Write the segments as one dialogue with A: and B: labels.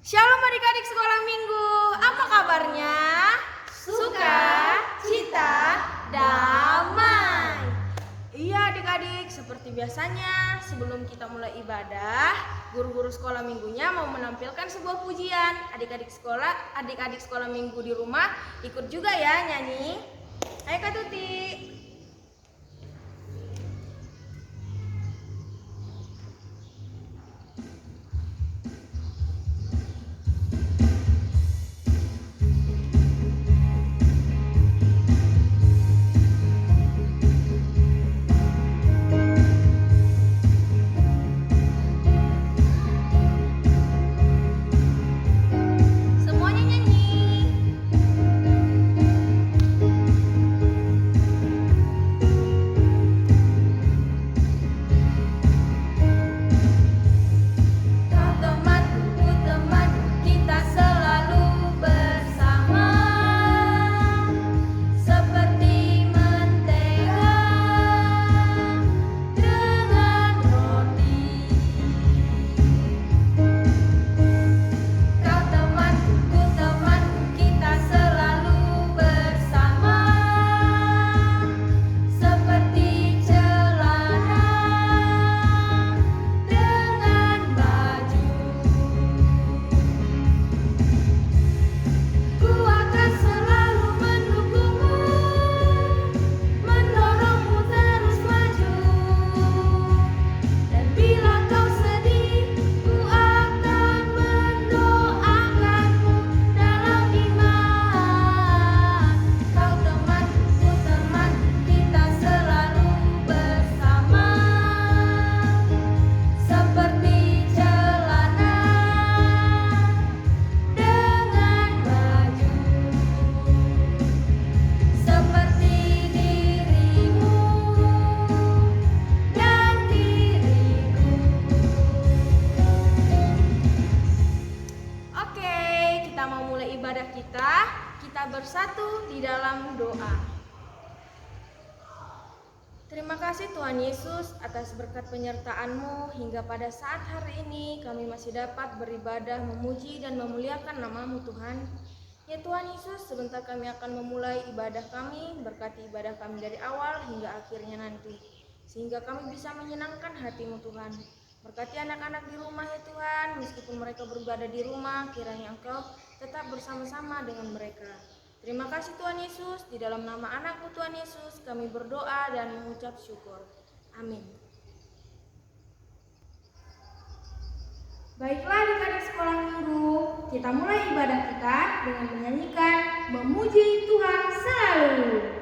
A: Shalom adik-adik sekolah minggu, apa kabarnya? Suka, cita, damai. Iya adik-adik, seperti biasanya sebelum kita mulai ibadah, guru-guru sekolah minggunya mau menampilkan sebuah pujian. Adik-adik sekolah minggu di rumah ikut juga ya nyanyi. Ayo Kak Tuti. Kita bersatu di dalam doa. Terima kasih Tuhan Yesus atas berkat penyertaan-Mu hingga pada saat hari ini kami masih dapat beribadah, memuji dan memuliakan nama-Mu Tuhan. Ya Tuhan Yesus, sebentar kami akan memulai ibadah kami, berkati ibadah kami dari awal hingga akhirnya nanti, sehingga kami bisa menyenangkan hati-Mu Tuhan. Berkati anak-anak di rumah ya Tuhan, meskipun mereka beribadah di rumah, kiranya Engkau tetap bersama-sama dengan mereka. Terima kasih Tuhan Yesus, di dalam nama anak-Mu Tuhan Yesus kami berdoa dan mengucap syukur. Amin. Baiklah adik-adik sekolah minggu, kita mulai ibadah kita dengan menyanyikan Memuji Tuhan Selalu.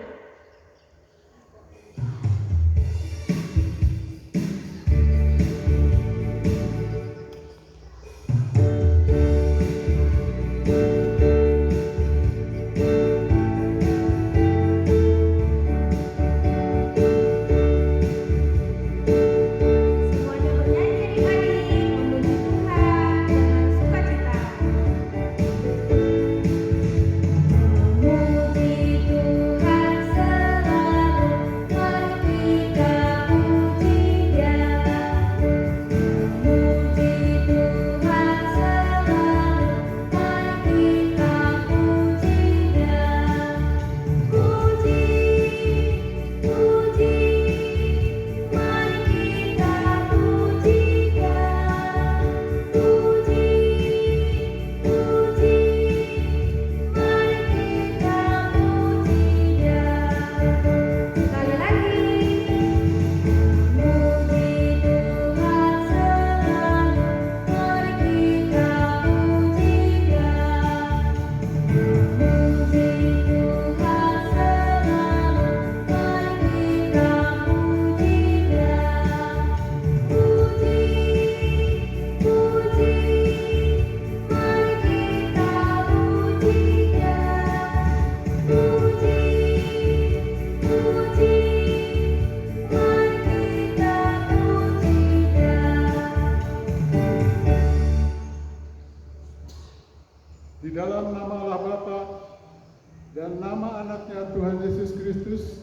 B: dan nama anaknya Tuhan Yesus Kristus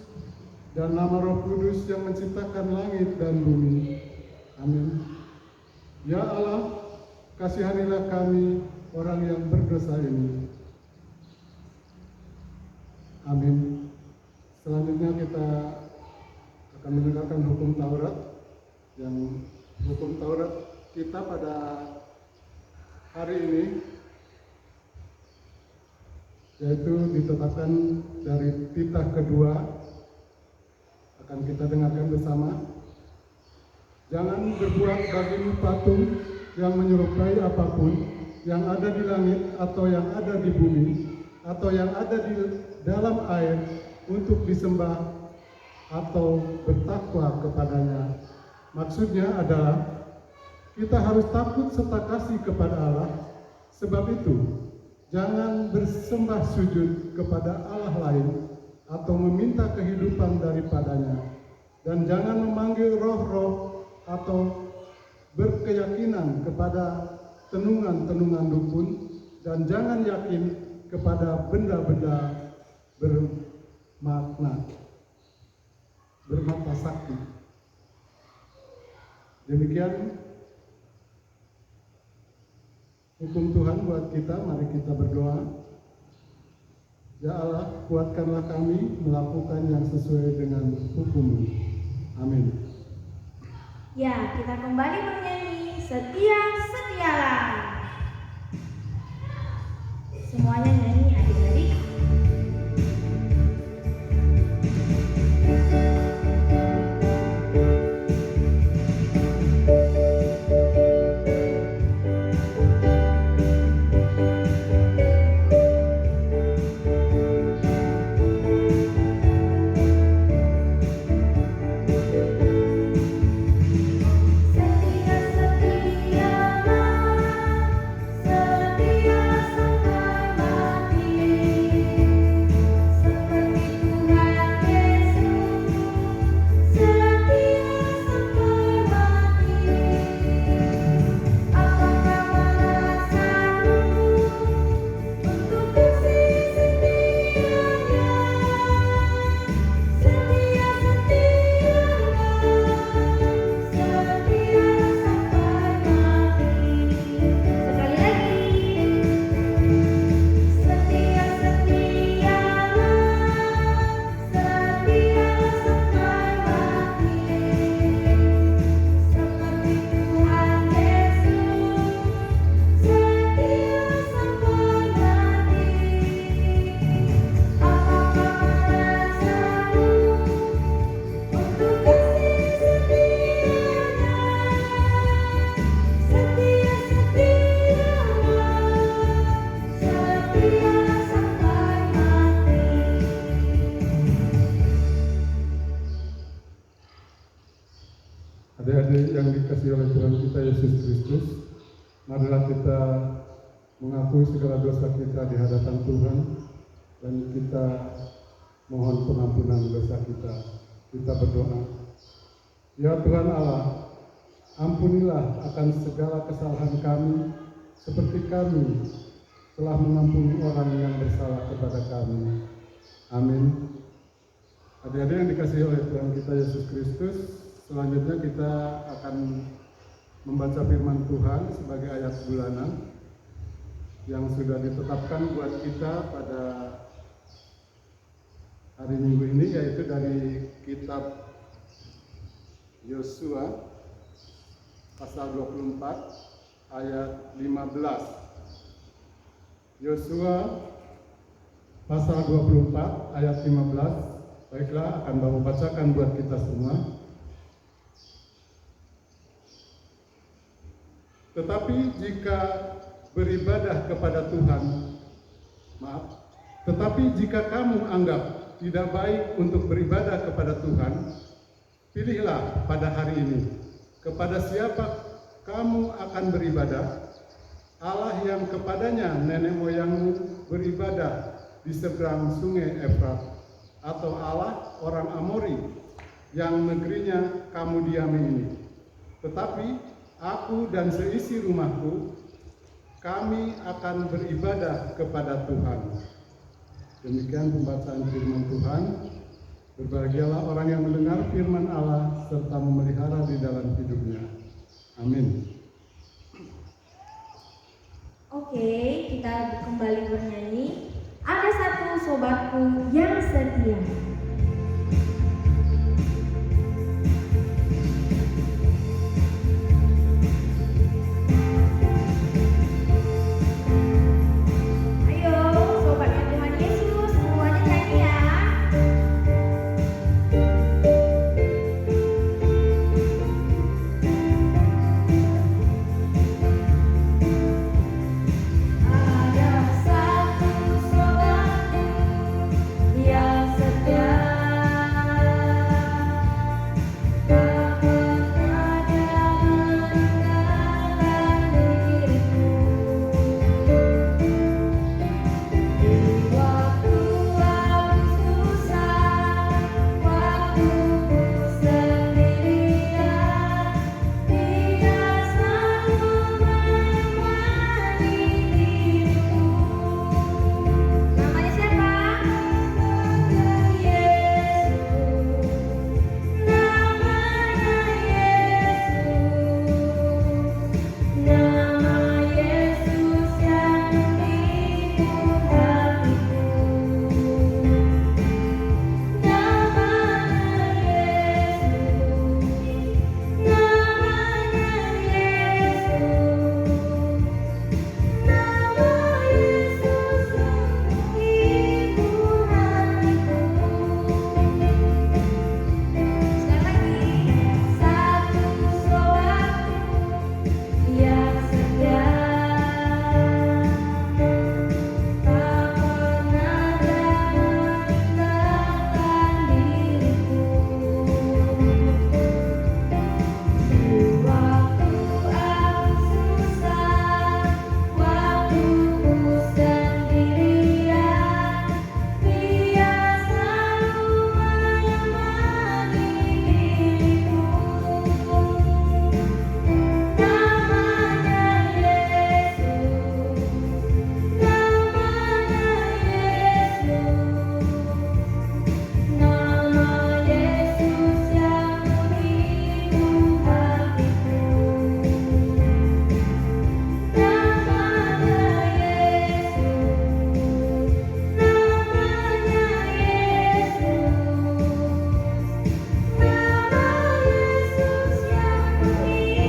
B: dan nama Roh Kudus yang menciptakan langit dan bumi. Amin. Ya Allah, kasihanilah kami orang yang berdosa ini. Amin. Selanjutnya kita akan mendengarkan hukum Taurat, yang hukum Taurat kita pada hari ini yaitu ditetapkan dari titah kedua, akan kita dengarkan bersama. Jangan berbuat bagimu patung yang menyerupai apapun yang ada di langit atau yang ada di bumi atau yang ada di dalam air untuk disembah atau bertakwa kepadanya. Maksudnya adalah kita harus takut serta kasih kepada Allah. Sebab itu, jangan bersembah sujud kepada Allah lain atau meminta kehidupan daripadanya. Dan jangan memanggil roh-roh atau berkeyakinan kepada tenungan-tenungan dukun, dan jangan yakin kepada benda-benda bermata sakti. Demikian hukum Tuhan buat kita. Mari kita berdoa. Ya Allah, kuatkanlah kami melakukan yang sesuai dengan hukum-Mu. Amin.
C: Ya, kita kembali bernyanyi Setia-setialah. Semuanya nyanyi adik-adik.
B: Adik-adik yang dikasihi oleh Tuhan kita Yesus Kristus, marilah kita mengakui segala dosa kita di hadapan Tuhan dan kita mohon pengampunan dosa kita. Kita berdoa. Ya Tuhan Allah, ampunilah akan segala kesalahan kami seperti kami telah mengampuni orang yang bersalah kepada kami. Amin. Adik-adik yang dikasihi oleh Tuhan kita Yesus Kristus, selanjutnya kita akan membaca firman Tuhan sebagai ayat bulanan yang sudah ditetapkan buat kita pada hari Minggu ini, yaitu dari kitab Yosua pasal 24 ayat 15. Yosua pasal 24 ayat 15. Baiklah, akan Bapak bacakan buat kita semua. Tetapi jika beribadah kepada Tuhan, tetapi jika kamu anggap tidak baik untuk beribadah kepada Tuhan, pilihlah pada hari ini kepada siapa kamu akan beribadah. Allah yang kepadanya nenek moyangmu beribadah di seberang sungai Efrat, atau Allah orang Amori yang negerinya kamu diami ini. Tetapi aku dan seisi rumahku, kami akan beribadah kepada Tuhan. Demikian pembacaan firman Tuhan. Berbahagialah orang yang mendengar firman Allah serta memelihara di dalam hidupnya. Amin.
C: Oke, kita kembali bernyanyi. Ada satu sobatku yang setia. Ayo, sobatnya Tuhan Yesus, semuanya nyanyi ya. Ada satu sobatku yang setia, tak pernah dia meninggalkan diriku. Di waktu aku susah, waktu ku sendirian, Dia selalu menemani diriku. Namanya siapa? Yesus. Namanya Yesus. Nama Yesus yang menghibur hatiku. Namanya Yesus. Namanya Yesus. Nama Yesus yang menghibur hatiku. Sekali lagi, satu sobatku yang setia, tak pernah dia meninggalkan diriku. Di waktu aku susah, waktu ku sendirian, Dia selalu menemani diriku. Namanya Yesus. Namanya Yesus. Nama Yesus yang menghibur hatiku. Namanya Yesus. Namanya Yesus.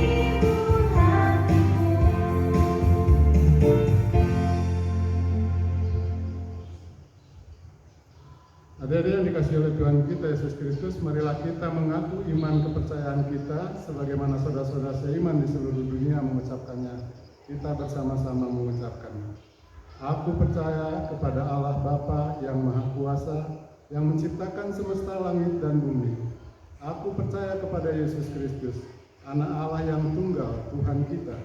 C: Nama Yesus yang menghibur hatiku.
B: Adik-adik yang dikasihi oleh Tuhan kita Yesus Kristus, marilah kita mengaku iman kepercayaan kita sebagaimana saudara-saudara seiman di seluruh dunia mengucapkannya. Kita bersama-sama mengucapkannya. Aku percaya kepada Allah Bapa yang Maha Kuasa, yang menciptakan semesta langit dan bumi. Aku percaya kepada Yesus Kristus, Anak Allah yang tunggal, Tuhan kita,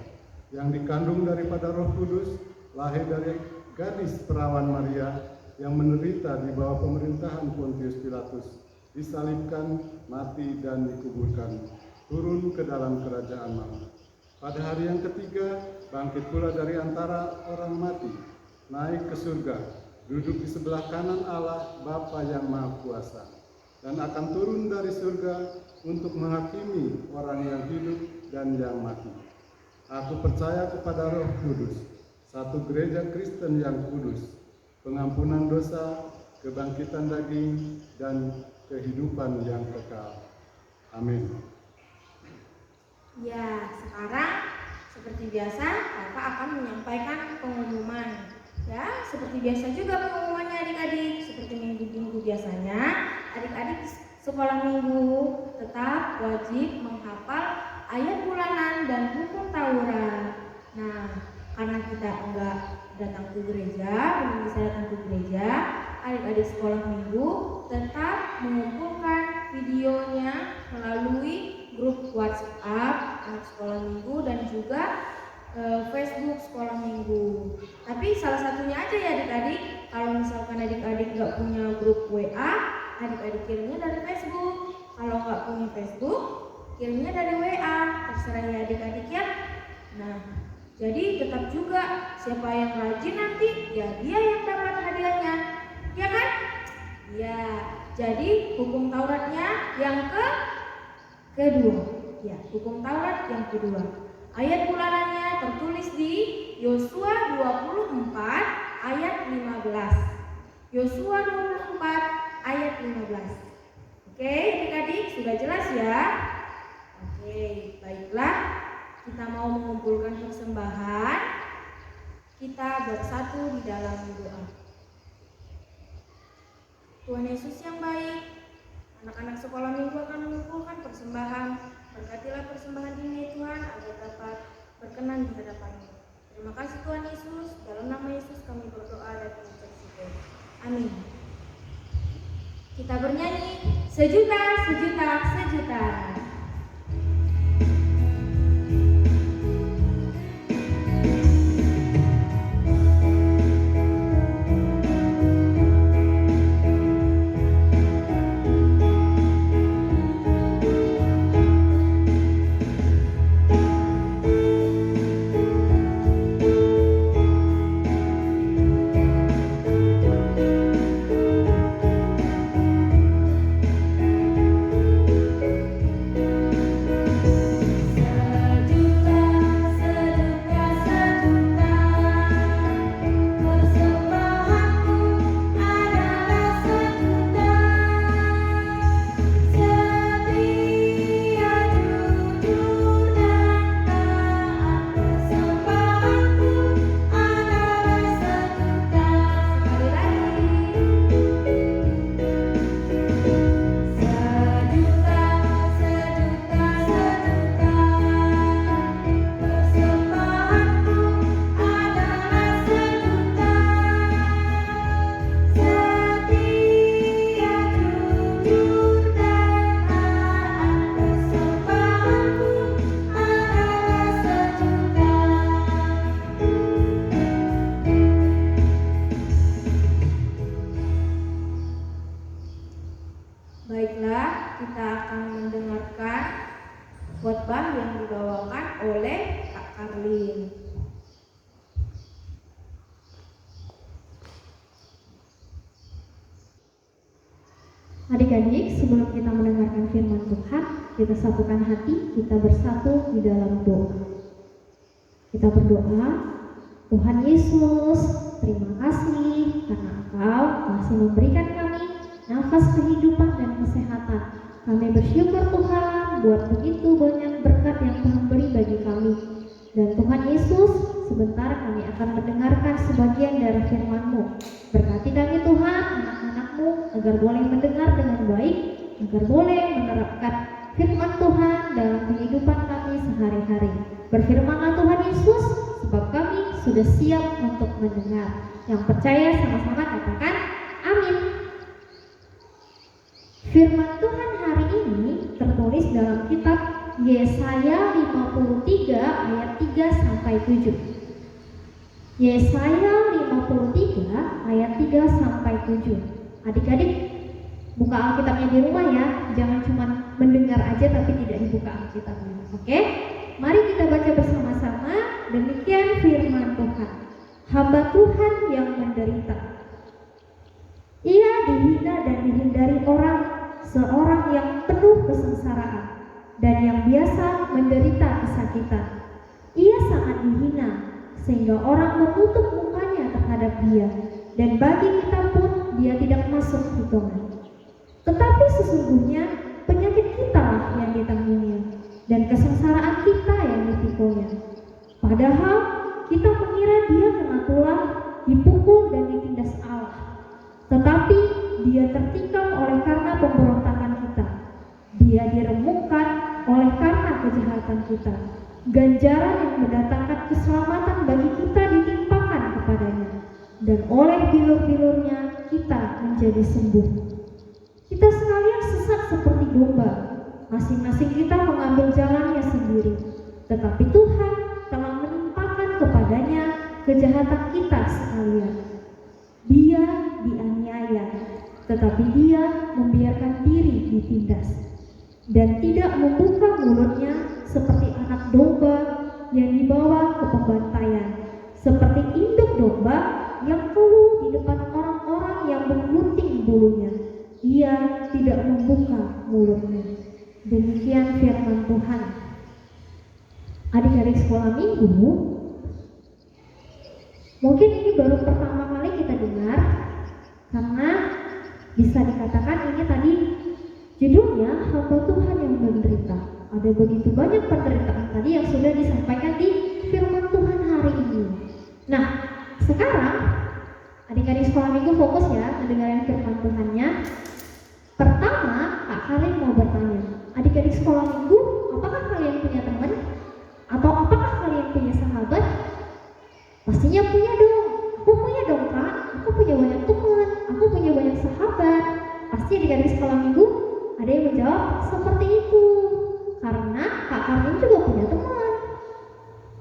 B: yang dikandung daripada Roh Kudus, lahir dari gadis perawan Maria, yang menderita di bawah pemerintahan Pontius Pilatus, disalibkan, mati, dan dikuburkan, turun ke dalam kerajaan maut. Pada hari yang ketiga, bangkit pula dari antara orang mati, naik ke surga, duduk di sebelah kanan Allah Bapa yang Maha Kuasa, dan akan turun dari surga untuk menghakimi orang yang hidup dan yang mati. Aku percaya kepada Roh Kudus, satu gereja Kristen yang kudus, pengampunan dosa, kebangkitan daging, dan kehidupan yang kekal. Amin.
C: Ya, sekarang seperti biasa Kakak akan menyampaikan pengumuman. Ya, seperti biasa juga pengumumannya adik-adik. Seperti minggu-minggu biasanya, adik-adik sekolah minggu tetap wajib menghafal ayat bulanan dan hukum Taurat. Nah, karena kita enggak datang ke gereja, belum bisa datang ke gereja, adik-adik sekolah minggu tetap mengumpulkan videonya melalui grup WhatsApp anak sekolah minggu dan juga Facebook sekolah minggu. Tapi salah satunya aja ya adik-adik, kalau misalkan adik-adik nggak punya grup WA, adik-adik kirimnya dari Facebook. Kalau nggak punya Facebook, kirimnya dari WA, terserah ya adik-adik ya. Nah, jadi tetap juga siapa yang rajin nanti, ya dia yang dapat hadiahnya, ya kan? Ya, jadi hukum Tauratnya yang kedua, ya hukum Taurat yang kedua. Ayat bulanannya tertulis di Yosua 24 ayat 15. Yosua 24 ayat 15. Oke, adik-adik sudah jelas ya? Oke, baiklah. Kita mau mengumpulkan persembahan. Kita bersatu di dalam doa. Tuhan Yesus yang baik, anak-anak sekolah minggu akan mengumpulkan persembahan. Berkatilah persembahan ini Tuhan agar dapat berkenan di hadapan-Mu. Terima kasih Tuhan Yesus. Dalam nama Yesus kami berdoa dan mengucap syukur. Amin. Kita bernyanyi sejuta, sejuta, sejuta. Baiklah, kita akan mendengarkan khotbah yang dibawakan oleh Kak Karlin.
D: Adik-adik, sebelum kita mendengarkan firman Tuhan, kita satukan hati, kita bersatu di dalam doa. Kita berdoa, Tuhan Yesus, terima kasih karena Engkau masih memberikan kami nafas kehidupan dan kesehatan. Kami bersyukur Tuhan buat begitu banyak berkat yang Tuhan beri bagi kami. Dan Tuhan Yesus, sebentar kami akan mendengarkan sebagian dari firman-Mu. Berkati kami Tuhan, anak-anak-Mu, agar boleh mendengar dengan baik, agar boleh menerapkan firman Tuhan dalam kehidupan kami sehari-hari. Berfirmanlah Tuhan Yesus, sebab kami sudah siap untuk mendengar. Yang percaya sama-sama katakan amin. Firman Tuhan hari ini tertulis dalam kitab Yesaya 53 ayat 3 sampai 7. Yesaya 53 ayat 3 sampai 7. Adik-adik buka Alkitabnya di rumah ya, jangan cuma mendengar aja tapi tidak dibuka Alkitabnya. Oke? Mari kita baca bersama-sama. Demikian firman Tuhan. Hamba Tuhan yang menderita. Ia dihina dan dihindari orang, seorang yang penuh kesengsaraan dan yang biasa menderita kesakitan. Ia sangat dihina sehingga orang menutup mukanya terhadap dia, dan bagi kita pun dia tidak masuk hitungan. Tetapi sesungguhnya penyakit kita lah yang ditanggung-Nya, dan kesengsaraan kita yang dipikul-Nya. Padahal kita mengira dia kena tulah, dipukul dan ditindas Allah. Tetapi dia tertikam oleh karena pemberontakan kita. Dia diremukkan oleh karena kejahatan kita. Ganjaran yang mendatangkan keselamatan bagi kita ditimpakan kepadanya, dan oleh bilur-bilurnya kita menjadi sembuh. Kita sekalian sesat seperti domba, masing-masing kita mengambil jalannya sendiri. Tetapi Tuhan telah menimpakan kepadanya kejahatan kita sekalian. Dia dianiaya, tetapi dia membiarkan diri ditindas, dan tidak membuka mulutnya seperti anak domba yang dibawa ke pembantaian, seperti induk domba yang keluh di depan orang-orang yang menggunting bulunya. Ia tidak membuka mulutnya. Demikian firman Tuhan. Adik-adik sekolah minggu, Mungkin ini baru pertama kali kita dengar, karena bisa dikatakan ini tadi judulnya hamba Tuhan yang menderita. Ada begitu banyak penderitaan tadi yang sudah disampaikan di firman Tuhan hari ini. Nah, sekarang adik-adik sekolah minggu fokus ya mendengarkan firman Tuhannya. Pertama, Kak Karin mau bertanya, adik-adik sekolah minggu, apakah kalian punya teman? Atau apakah kalian punya sahabat? Pastinya punya dong. Aku punya dong Kak, aku punya banyak teman, aku punya banyak sahabat. Pasti adik-adik sekolah minggu ada yang menjawab seperti itu. Karena Kak Karin juga punya teman.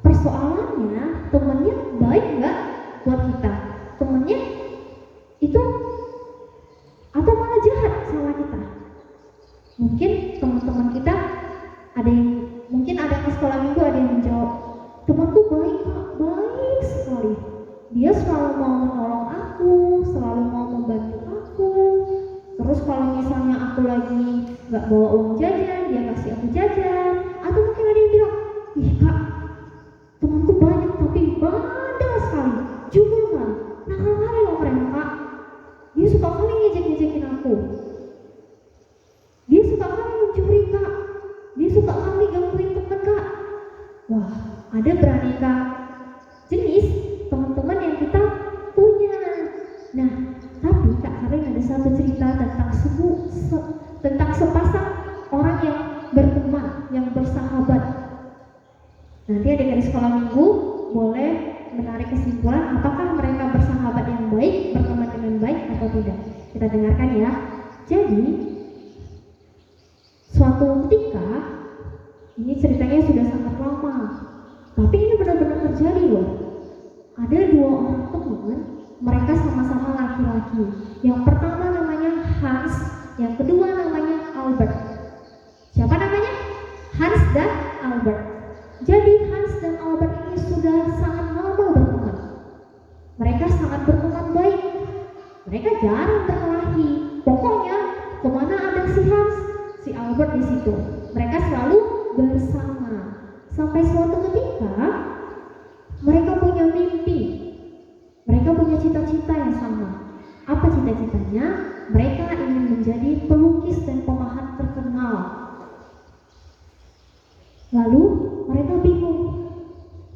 D: Persoalannya, temannya baik nggak buat kita? Temannya itu atau malah jahat sama kita? Mungkin teman-teman kita ada yang mungkin ada yang sekolah minggu ada yang menjawab, temanku baik Kak, baik sekali. Dia selalu mau menolong aku, selalu mau membantu aku. Terus kalau misalnya aku lagi nggak bawa uang jajan, dia kasih aku jajan. Atau mungkin ada yang bilang, ih Kak, temanku banyak tapi bandel sekali, juga nggak, nakal kali loh mereka. Dia suka kali ngejek-ngejekin aku. Dia suka kali mencuri Kak. Dia suka kali gangguin teman Kak. Wah, ada beraneka jenis teman-teman yang kita punya. Nah, tapi Kak Karin ada satu cerita tentang sepasang orang yang berteman, yang bersahabat. Nanti adik-adik sekolah minggu boleh menarik kesimpulan apakah mereka bersahabat yang baik, berteman dengan baik atau tidak. Kita dengarkan ya. Jadi, suatu ketika, ini ceritanya sudah sangat lama, tapi ini benar-benar terjadi loh. Ada dua orang teman, mereka sama-sama laki-laki. Yang pertama namanya Hans, yang kedua namanya Albert. Siapa namanya? Hans dan Albert. Jadi Hans dan Albert ini sudah sangat lama berteman. Mereka sangat berteman baik. Mereka jarang berkelahi. Pokoknya kemana ada si Hans, si Albert di situ. Mereka selalu bersama. Sampai suatu ketika mereka punya mimpi. Mereka punya cita-cita yang sama. Apa cita-citanya? Mereka ingin menjadi pelukis dan pemahat terkenal. Lalu mereka bingung,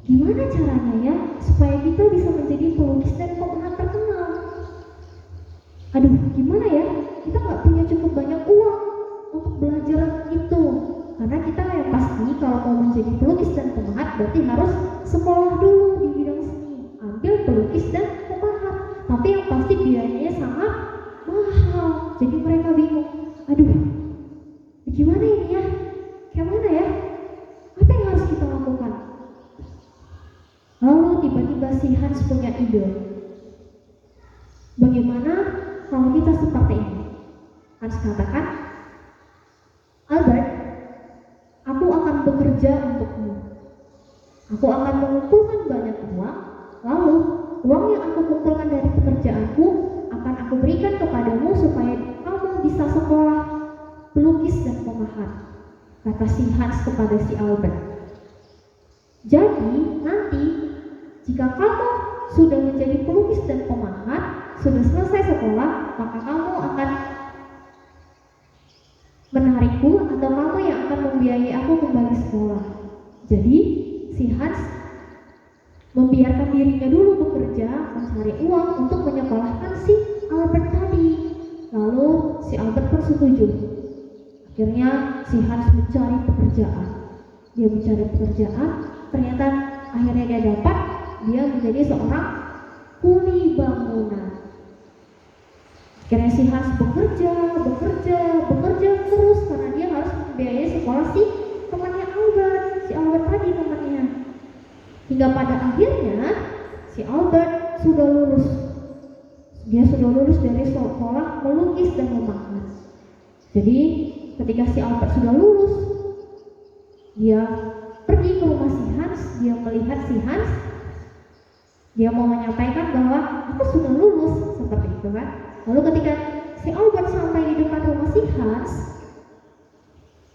D: gimana caranya ya supaya kita bisa menjadi pelukis dan pemahat terkenal? Aduh, gimana ya? Kita nggak punya cukup banyak uang untuk belajar itu. Karena kita yang pasti kalau mau menjadi pelukis dan pemahat berarti harus sekolah dulu di bidang seni, ambil pelukis dan pemahat. Tapi yang pasti biayanya sangat mahal. Jadi mereka bingung, aduh, gimana ini ya? Kayak mana ya? Apa yang harus kita lakukan? Lalu tiba-tiba si Hans punya ide. Bagaimana kalau kita seperti ini? Hans katakan, Albert, aku akan bekerja untukmu. Aku akan mengumpulkan banyak uang, lalu uang yang aku kumpulkan dari pekerjaanku akan aku berikan kepadamu supaya kamu bisa sekolah pelukis dan pemahat, kata si Hans kepada si Albert. Jadi nanti jika kamu sudah menjadi pelukis dan pemahat, sudah selesai sekolah, maka kamu akan menarikku atau kamu yang akan membiayai aku kembali sekolah. Jadi si Hans membiarkan dirinya dulu bekerja, mencari uang untuk menyekolahkan si Albert tadi. Lalu si Albert pun setuju. Akhirnya si Hans mencari pekerjaan. Dia mencari pekerjaan, ternyata akhirnya dia dapat. Dia menjadi seorang kuli bangunan. Akhirnya si Hans bekerja terus karena dia harus membiayai sekolah si temannya Albert, si Albert tadi temannya. Hingga pada akhirnya si Albert sudah lulus. Dia sudah lulus dari sekolah melukis dan memahat. Jadi ketika si Albert sudah lulus, dia pergi ke rumah si Hans. Dia melihat si Hans. Dia mau menyampaikan bahwa aku sudah lulus, seperti itu kan. Lalu ketika si Albert sampai di depan rumah si Hans,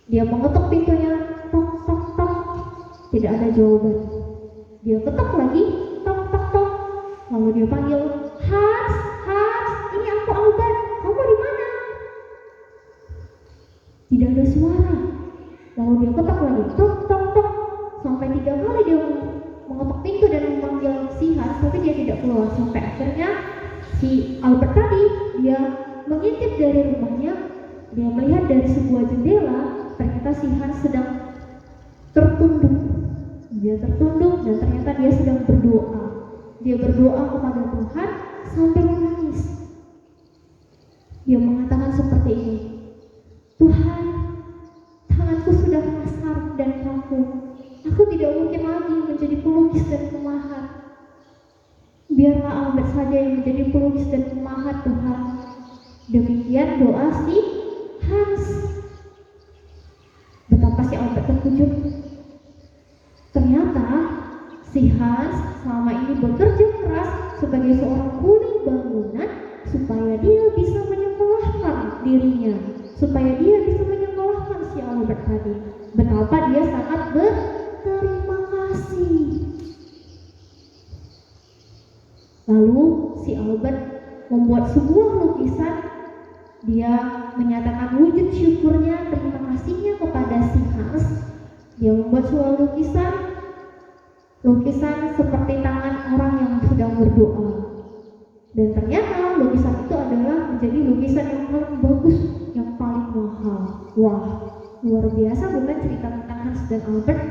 D: dia mengetuk pintunya, tok tok tok, tidak ada jawaban. Dia ketuk lagi, tok tok tok, Lalu dia panggil, Hans, Hans, ini aku Albert, kamu di mana? Tidak ada suara. Lalu dia ketok lagi, tok, tok, tok. Sampai 3 kali dia mengetuk pintu dan memanggil si Hans, tapi dia tidak keluar. Sampai akhirnya si Albert tadi, dia mengintip dari rumahnya, dia melihat dari sebuah jendela, ternyata si Hans sedang tertunduk. Dia tertunduk dan ternyata dia sedang berdoa. Dia berdoa kepada Tuhan sampai menangis. Dia mengatakan seperti ini, Tuhan, tanganku sudah kasar dan kaku. Aku tidak mungkin lagi menjadi pelukis dan pemahat. Biarlah Albert saja yang menjadi pelukis dan pemahat, Tuhan. Demikian doa si Hans. Betapa si Albert terkejut. Ternyata si Hans selama ini bekerja keras sebagai seorang kuli bangunan supaya dia bisa menyekolahkan dirinya, supaya dia bisa menyekolahkan si Albert tadi. Betapa dia sangat berterima kasih. Lalu si Albert membuat sebuah lukisan. Dia menyatakan wujud syukurnya, terima kasihnya kepada si Hans. Dia membuat sebuah lukisan seperti tangan orang yang sedang berdoa. Dan ternyata lukisan itu adalah menjadi lukisan yang paling bagus, yang paling mahal. Wah, luar biasa bukan cerita tentang Hans dan Albert?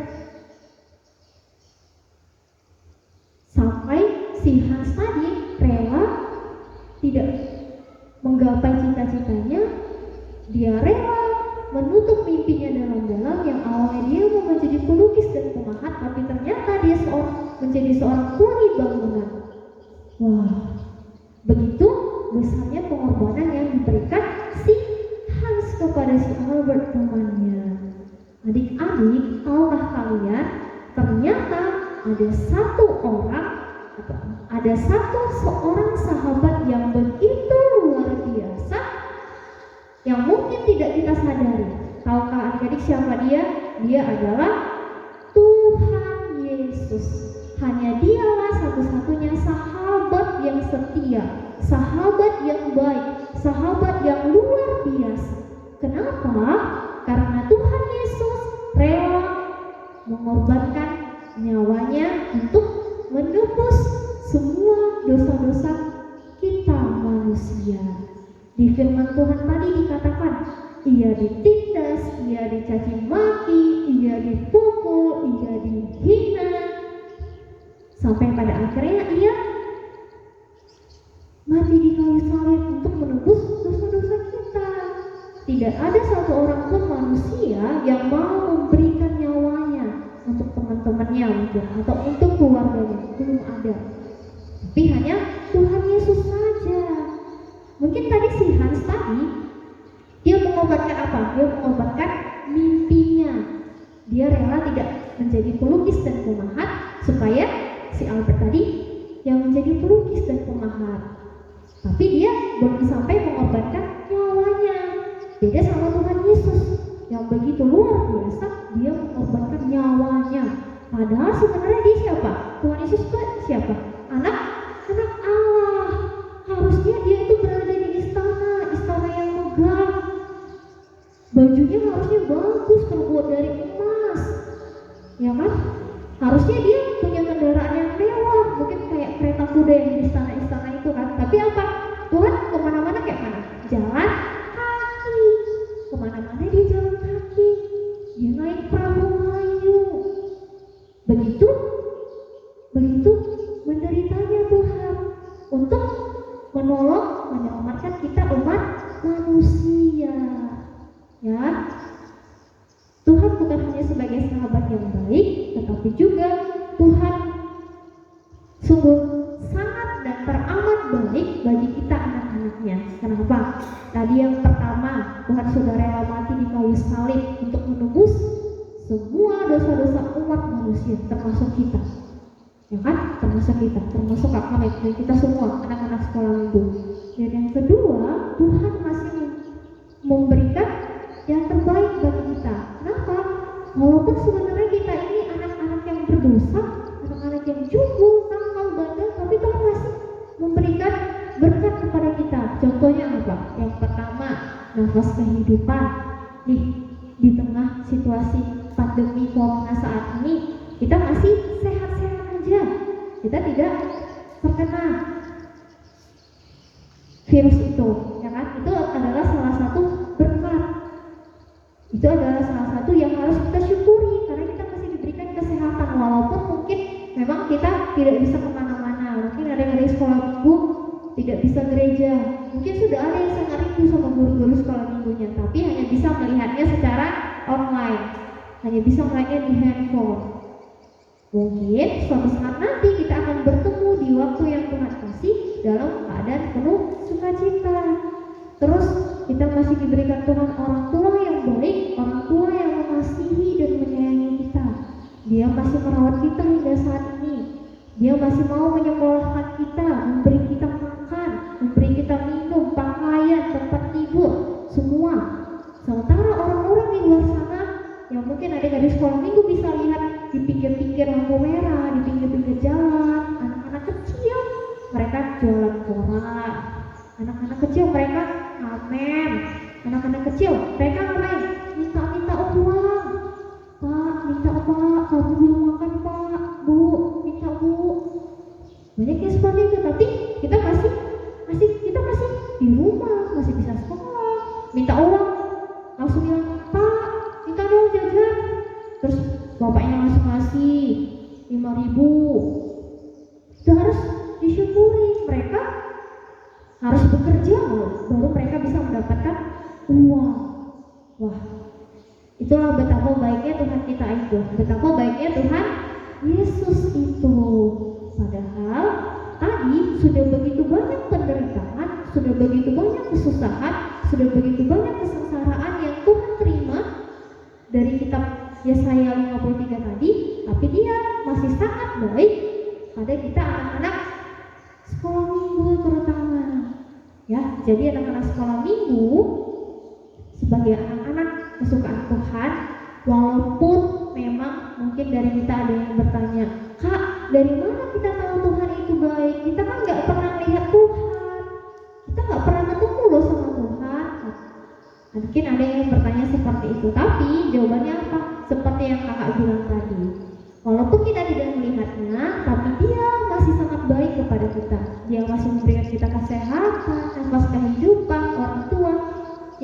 D: Sampai si Hans tadi rela tidak menggapai cita-citanya, dia rela menutup mimpinya dalam-dalam yang awalnya dia mau menjadi pelukis dan pemahat, tapi ternyata dia menjadi seorang kuli bangunan. Wah, begitu besarnya pengorbanan yang diberikan si Hans kepada si Albert temannya. Adik-adik, tahukah kalian, ternyata ada seorang sahabat yang begitu luar biasa yang mungkin tidak kita sadari. Tahukah adik-adik siapa dia? Dia adalah Tuhan Yesus. Hanya dialah satu-satunya sahabat yang setia, sahabat yang baik, sahabat yang luar biasa. Kenapa? Karena Tuhan Yesus rela mengorbankan nyawanya untuk menebus semua dosa-dosa kita manusia. Di firman Tuhan tadi dikatakan, ia ditindas, ia dicaci maki, ia dipukul, ia dihina, sampai pada akhirnya ia mati di kayu salib untuk menebus dosa-dosa kita. Tidak ada satu orang pun manusia yang mau memberikan nyawanya untuk teman-temannya mungkin, atau untuk keluarganya, belum ada. Tapi hanya Tuhan Yesus saja. Mungkin tadi si Hans tadi, dia mengobatkan apa? Dia mengobatkan mimpinya. Dia rela tidak menjadi pelukis dan pemahat supaya si Albert tadi yang menjadi pelukis dan pemahat. Tapi dia belum sampai mengorbankan nyawanya. Beda sama Tuhan Yesus yang begitu luar biasa, dia mengorbankan nyawanya. Padahal sebenarnya dia siapa? Tuhan Yesus itu siapa? Anak Allah. Harusnya dia itu berada di istana yang megah. Bajunya harusnya bagus, terbuat dari emas, ya kan? Harusnya dia punya kendaraan yang mewah, mungkin kayak kereta kuda yang di istana itu kan. Tapi apa? Tuhan kemana-mana kayak mana? Jalan kaki. Kemana-mana dia jalan kaki. Dia naik perahu kayu. Begitu menderitanya Tuhan untuk menyelamatkan kita umat manusia. Ya, Tuhan bukan hanya sebagai sahabat yang baik, tetapi juga Tuhan sungguh sangat dan teramat baik bagi kita anak-anaknya. Kenapa? Tadi yang pertama, Tuhan sudah rela mati di kayu salib untuk menebus semua dosa-dosa umat manusia, termasuk kita. Ya kan? Termasuk kakak dan kita semua, anak-anak sekolah minggu. Dan yang kedua, Tuhan masih memberikan yang terbaik bagi kita. Kenapa? Walaupun sebenarnya kita ini anak-anak yang berdosa, anak-anak yang jujur, nakal, bandel, tapi Tuhan masih Contohnya apa? Yang pertama, nafas kehidupan. Di tengah situasi pandemi corona saat ini, kita masih sehat-sehat aja. Kita tidak terkena virus itu, ya kan? Itu adalah salah satu berkat. Itu adalah salah satu yang harus kita syukuri karena kita masih diberikan kesehatan, walaupun mungkin memang kita tidak bisa kemana-mana. Mungkin ada yang sekolah minggu tidak bisa gereja, mungkin sudah ada yang sangat rindu sama guru-guru sekolah minggunya, tapi hanya bisa melihatnya secara online, hanya bisa melihatnya di handphone. Mungkin suatu saat nanti kita akan bertemu di waktu yang Tuhan kasih dalam keadaan penuh sukacita. Terus kita masih diberikan Tuhan orang tua yang baik, orang tua yang mengasihi dan menyayangi kita. Dia masih merawat kita hingga saat ini. Dia masih mau menyekolahkan kita, memberi kita makan, memberi kita minum, pakaian, tempat tidur, semua. Sementara orang-orang di luar sana yang mungkin adik-adik sekolah minggu bisa lihat di pinggir-pinggir lampu merah, di pinggir-pinggir jalan, anak-anak kecil mereka jualan koran, anak-anak kecil mereka ngamen, anak-anak kecil mereka ngapain? Minta uang. Pak, minta Pak, kamu belum makan Pak, Bu, minta Bu. Banyak yang seperti itu, tapi kita masih di rumah, masih bisa sekolah, minta uang, langsung bilang Pak, minta dong jajan. Terus bapaknya langsung ngasih 5.000. Itu harus disyukuri. Mereka harus bekerja baru mereka bisa mendapatkan uang. Wah, itulah betapa baiknya Tuhan kita itu, betapa baiknya Tuhan Yesus itu. Padahal tadi sudah begitu banyak penderitaan, sudah begitu banyak kesusahan, sudah begitu banyak kesengsaraan yang Tuhan terima dari kitab Yesaya 53 tadi, tapi dia masih sangat baik pada kita anak-anak sekolah minggu terutama. Ya, jadi anak-anak sekolah minggu sebagai anak-anak kesukaan Tuhan, walaupun memang mungkin dari kita ada yang bertanya, Kak, dari mana kita tahu Tuhan itu baik? Kita kan nggak pernah lihat Tuhan, kita nggak pernah ketemu loh sama Tuhan. Mungkin ada yang bertanya seperti itu, tapi jawabannya apa? Seperti yang kakak bilang tadi, walaupun kita tidak melihatnya, tapi dia masih sangat baik kepada kita. Dia masih memberikan kita kesehatan, nafas kehidupan, orang tua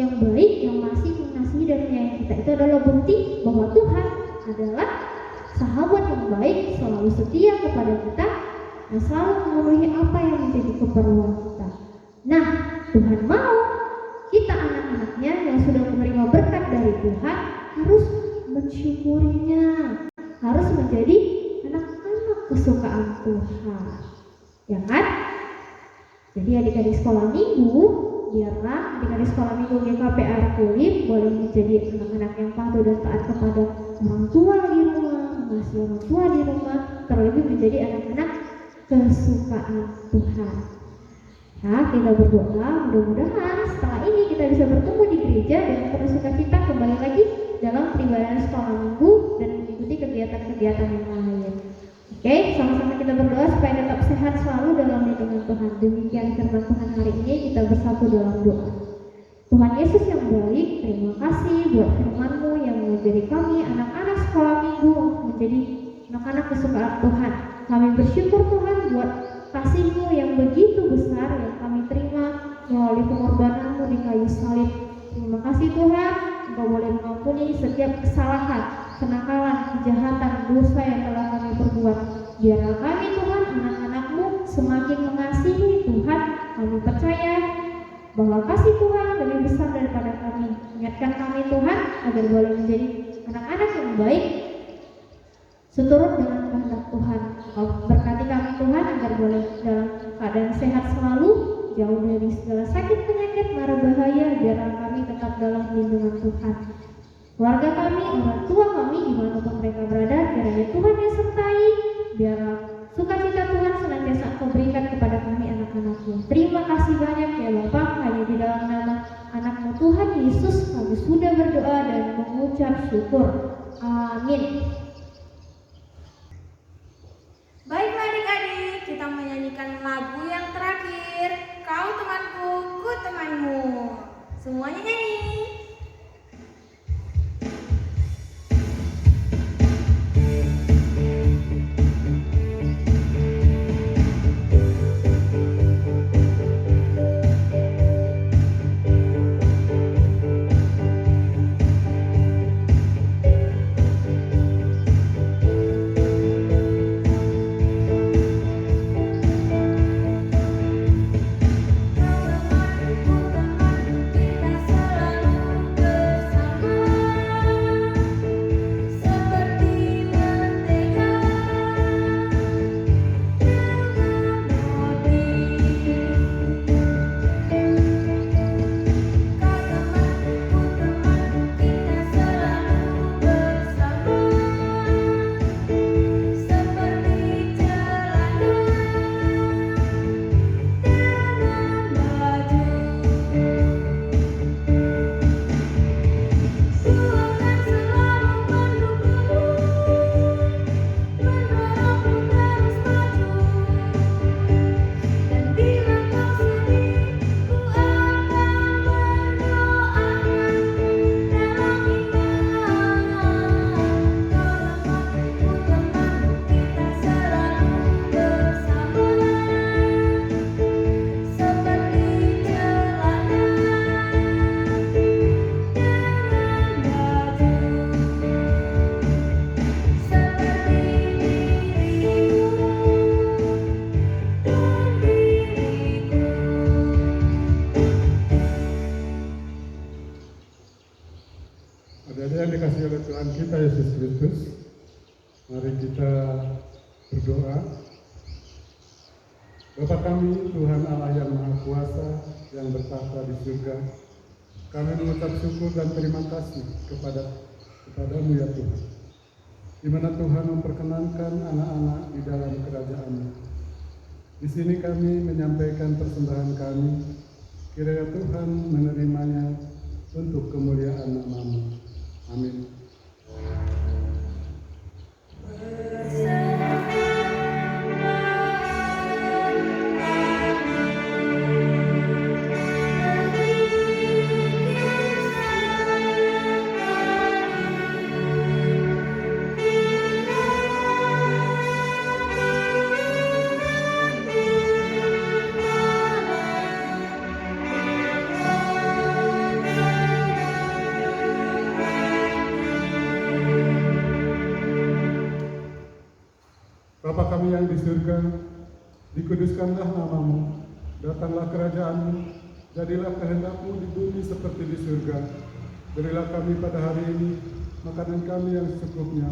D: yang baik, yang masih mengasihi dan menyayangi kita. Itu adalah bukti bahwa Tuhan adalah sahabat yang baik, selalu setia kepada kita, dan selalu memenuhi apa yang menjadi keperluan kita. Nah, Tuhan mau kita anak-anaknya yang sudah menerima berkat dari Tuhan harus mensyukurinya, harus menjadi anak-anak kesukaan Tuhan, ya kan? Jadi adik-adik sekolah minggu, biarlah adik-adik sekolah minggu GKPR Kulim boleh menjadi anak-anak yang patuh dan taat kepada orang tua di rumah, mengasihi orang tua di rumah, terlebih menjadi anak-anak kesukaan Tuhan. Ya, kita berdoa mudah-mudahan setelah ini kita bisa bertemu di gereja dengan penuh sukacita kembali lagi dalam peribadahan sekolah minggu dan mengikuti kegiatan-kegiatan yang lain. Oke, sama-sama kita berdoa supaya tetap sehat selalu dalam lindungan Tuhan. Demikian firman Tuhan hari ini, kita bersatu dalam doa. Tuhan Yesus yang baik, terima kasih buat firman-Mu yang menjadi kami anak-anak sekolah minggu menjadi anak-anak kesukaan Tuhan. Kami bersyukur Tuhan buat kasih-Mu yang begitu besar yang kami terima melalui pengorbanan-Mu di kayu salib. Terima kasih Tuhan, Engkau boleh mengampuni setiap kesalahan, kenakalan, kejahatan, dosa yang telah kami perbuat. Biarlah kami Tuhan, anak-anak-Mu semakin mengasihi Tuhan. Kami percaya bahwa kasih Tuhan lebih besar daripada kami. Ingatkan kami Tuhan agar boleh menjadi anak-anak yang baik seturut dengan kehendak Tuhan. Kau berkati kami Tuhan agar boleh dalam keadaan sehat selalu, jauh dari segala sakit penyakit mara bahaya. Biarlah kami tetap dalam lindungan Tuhan. Keluarga kami, orang tua kami, dimanapun mereka berada, kiranya Tuhan yang sertai. Biarlah sukacita Tuhan senantiasa Engkau berikan kepada kami anak-anak-Mu. Terima kasih banyak ya Bapa, hanya di dalam nama anak-Mu Tuhan Yesus kami sudah berdoa dan mengucap syukur. Amin.
A: Baiklah adik-adik, kita menyanyikan lagu yang terakhir. Kau temanku, ku
B: kita Yesus Kristus, mari kita berdoa. Bapa kami, Tuhan Allah yang Maha Kuasa, yang bertahta di surga, kami mengucap syukur dan terima kasih kepadamu ya Tuhan, di mana Tuhan memperkenankan anak-anak di dalam kerajaan-Mu. Di sini kami menyampaikan persembahan kami, kiranya Tuhan menerimanya untuk kemuliaan nama-Mu. Amin. Bapa kami yang di surga, dikuduskanlah nama-Mu, datanglah kerajaan-Mu, jadilah kehendak-Mu di bumi seperti di surga. Berilah kami pada hari ini makanan kami yang secukupnya,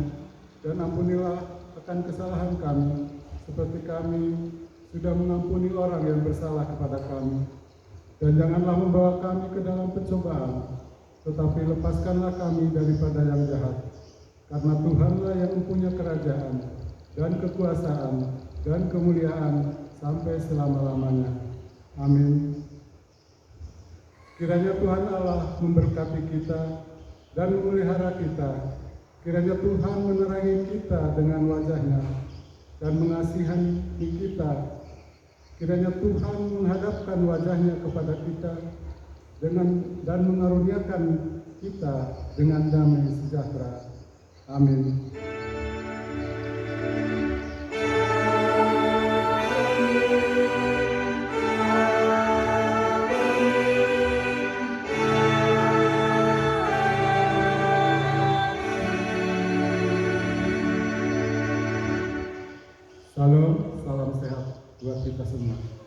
B: dan ampunilah akan kesalahan kami, seperti kami sudah mengampuni orang yang bersalah kepada kami. Dan janganlah membawa kami ke dalam pencobaan, tetapi lepaskanlah kami daripada yang jahat. Karena Tuhanlah yang mempunyai kerajaan, dan kekuasaan, dan kemuliaan sampai selama-lamanya. Amin. Kiranya Tuhan Allah memberkati kita dan memelihara kita. Kiranya Tuhan menerangi kita dengan wajah-Nya dan mengasihani kita. Kiranya Tuhan menghadapkan wajah-Nya kepada kita dan mengaruniakan kita dengan damai sejahtera. Amin. Salam sehat buat kita semua.